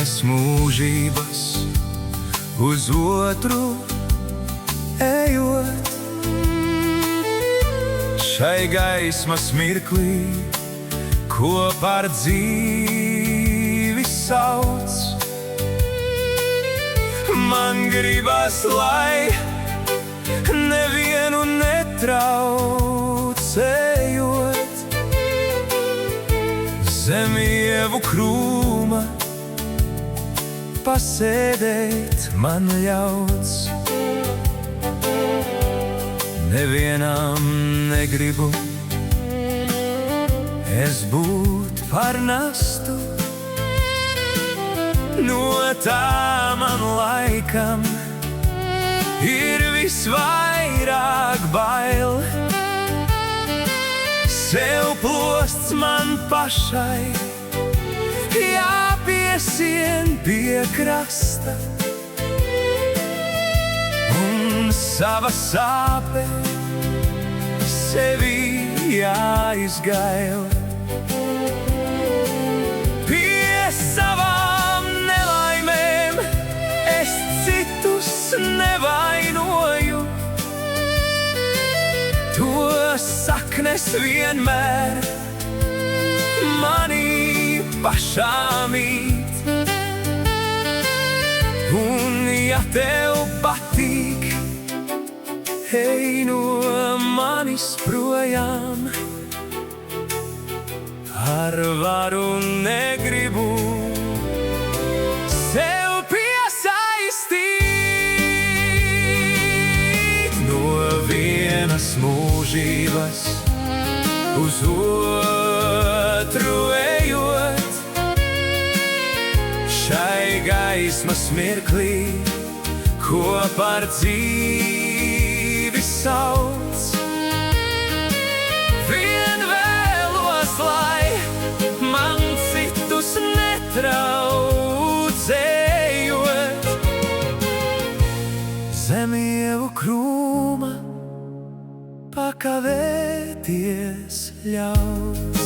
vienas mūžības uz otru ejot. Šai gaismas mirklī kopā ar dzīvi sauc. Man gribas, lai nevienu netraucējot, zem ievu krūma pasēdēt man ļauts. Nevienam negribu es būt par nastu, no tā man laikam ir visvairāk bail. Sev plosts man pašai jāpiesien pie krasta, un sava sāpe sevi jāizgail. Pie savām nelaimēm es citus nevainoju, to saknes vienmēr manī pašā mīt. Un ja tev patīk, ej no manis projām, ar varu negribu sev piesaistīt. No vienas mūžības uz otru ejot, šai gaismas mirklī kopā ar dzīvi sauc. Vien vēlos, lai man citus netraucējot, zem ievu krūma pakavēties ļauts.